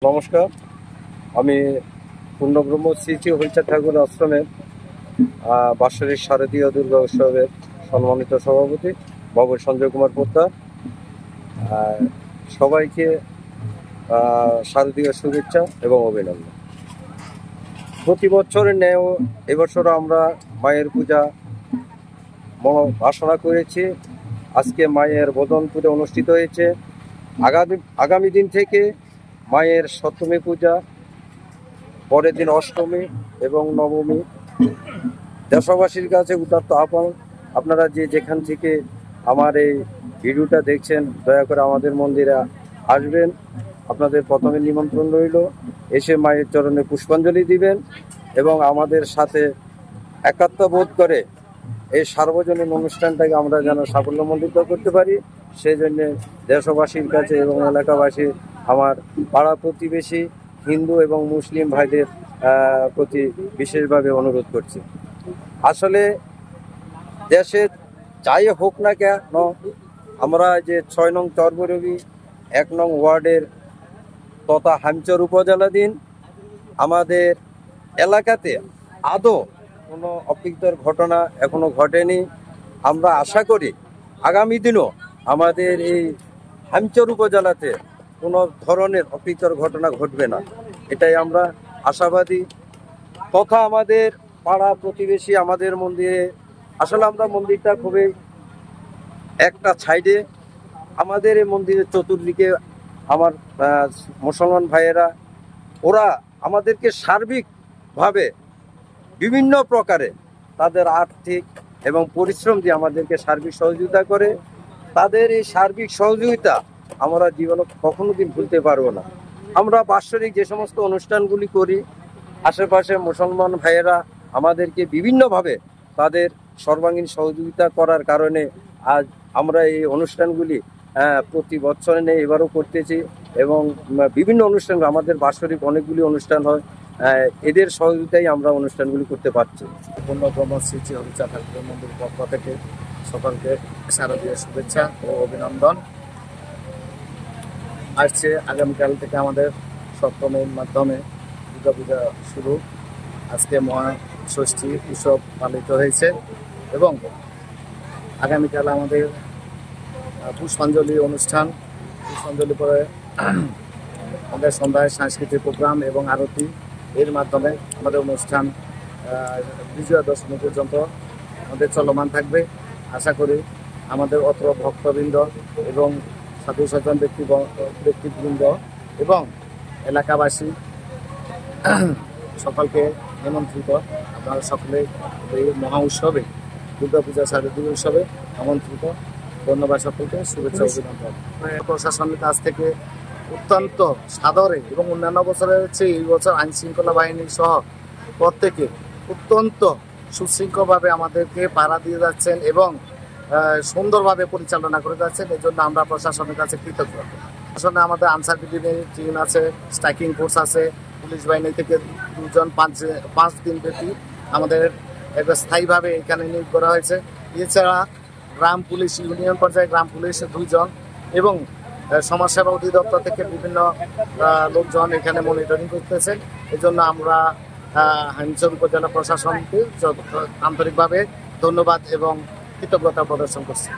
নমস্কার, আমি পূর্ণব্রহ্ম শ্রী শ্রী হরিচাঁদ ঠাকুর আশ্রমের বাৎসরিক শারদীয় দুর্গা উৎসবের সম্মানিত সভাপতি বাবু সঞ্জয় কুমার পোদ্দার। সবাইকে শারদীয় শুভেচ্ছা এবং অভিনন্দন। প্রতি বছরের ন্যায় এবছরও আমরা মায়ের পূজা বাসনা করেছি। আজকে মায়ের বোধন পূজা অনুষ্ঠিত হয়েছে। আগামী দিন থেকে মায়ের সপ্তমী পূজা, পরের দিন অষ্টমী এবং নবমী। দেশবাসীর কাছে উদাত্ত আহ্বান, আপনারা যে যেখান থেকে আমার এই ভিডিওটা দেখছেন, দয়া করে আমাদের মন্দিরে আসবেন। আপনাদের প্রথমে নিমন্ত্রণ রইল, এসে মায়ের চরণে পুষ্পাঞ্জলি দিবেন এবং আমাদের সাথে একাত্ম বোধ করে এই সার্বজনীন অনুষ্ঠানটাকে আমরা যেন সাফল্যমণ্ডিত করতে পারি, সেই জন্যে দেশবাসীর কাছে এবং এলাকাবাসী, আমার পাড়া প্রতিবেশী হিন্দু এবং মুসলিম ভাইদের প্রতি বিশেষভাবে অনুরোধ করছি। আসলে দেশে যাই হোক না কেন, আমরা যে 6 নং চরবরবি 1 নং ওয়ার্ডের তথা হামচর উপজেলাধীন আমাদের এলাকাতে আদৌ কোনো অপ্রীতিকর ঘটনা এখনো ঘটেনি। আমরা আশা করি আগামী দিনও আমাদের এই হামচর উপজেলাতে কোনো ধরনের অপ্রীতিকর ঘটনা ঘটবে না, এটাই আমরা আশাবাদী। তথা আমাদের পাড়া প্রতিবেশী আমাদের মন্দিরে, আসলে আমরা মন্দিরটা খুবই একটা সাইডে, আমাদের এই মন্দিরের চতুর্দিকে আমার মুসলমান ভাইয়েরা, ওরা আমাদেরকে সার্বিকভাবে বিভিন্ন প্রকারে তাদের আর্থিক এবং পরিশ্রম দিয়ে আমাদেরকে সার্বিক সহযোগিতা করে। তাদের এই সার্বিক সহযোগিতা আমরা জীবনে কখনো দিন ভুলতে পারবো না। আমরা বাৎসরিক যে সমস্ত অনুষ্ঠানগুলি করি, আশেপাশে মুসলমান ভাইয়েরা আমাদেরকে বিভিন্নভাবে তাদের সর্বাঙ্গীন সহযোগিতা করার কারণে আজ আমরা এই অনুষ্ঠানগুলি প্রতি বছরে নেই, এবারও করতেছি এবং বিভিন্ন অনুষ্ঠান, আমাদের বাৎসরিক অনেকগুলি অনুষ্ঠান হয়, এদের সহযোগিতায় আমরা অনুষ্ঠানগুলি করতে পারছি। পূর্ণব্রহ্ম শ্রী শ্রী হরিচাঁদ ঠাকুর মন্দির পক্ষ থেকে সকলকে শারদীয় শুভেচ্ছা ও অভিনন্দন। আসছে আগামীকাল থেকে আমাদের সপ্তমীর মাধ্যমে দুর্গা পূজা শুরু। আজকে মহাষষ্ঠী উৎসব পালিত হয়েছে এবং আগামীকাল আমাদের পুষ্পাঞ্জলি অনুষ্ঠান। পুষ্পাঞ্জলি পরে আমাদের সন্ধ্যায় সাংস্কৃতিক প্রোগ্রাম এবং আরতি, এর মাধ্যমে আমাদের অনুষ্ঠান বিজয়া দশমী পর্যন্ত আমাদের চলমান থাকবে। আশা করি আমাদের অত্র ভক্তবৃন্দ এবং সাধু সজ্জন ব্যক্তিবৃন্দ এবং এলাকাবাসী সকলকে নিমন্ত্রিত। আপনারা সকলে এই মহা উৎসবে, দুর্গাপূজা শারদীয় উৎসবে আমন্ত্রিত। ধন্যবাদ সকলকে, শুভেচ্ছা অভিনন্দন। প্রশাসনের কাছ থেকে অত্যন্ত সাদরে এবং অন্যান্য বছরের চেয়ে এই বছর আইন শৃঙ্খলা বাহিনী সহ প্রত্যেকে অত্যন্ত সুশৃঙ্খলভাবে আমাদেরকে পাহারা দিয়ে যাচ্ছেন এবং সুন্দরভাবে পরিচালনা করে যাচ্ছেন। এই জন্য আমরা প্রশাসনের কাছে কৃতজ্ঞ। প্রশাসনে আমাদের আনসার বিডিবির টিম আছে, স্ট্রাইকিং ফোর্স আছে, পুলিশ বাহিনী থেকে 2 জন 5 দিন ব্যাপী আমাদের একটা স্থায়ীভাবে এখানে নিয়োগ করা হয়েছে। এছাড়া গ্রাম পুলিশ, ইউনিয়ন পর্যায়ে গ্রাম পুলিশ 2 জন এবং সমাজসেবা অধিদপ্তর থেকে বিভিন্ন লোকজন এখানে মনিটরিং করতেছেন। এই জন্য আমরা হামচর উপজেলা প্রশাসনকে আন্তরিকভাবে ধন্যবাদ এবং কৃতজ্ঞতা প্রদর্শন করছি।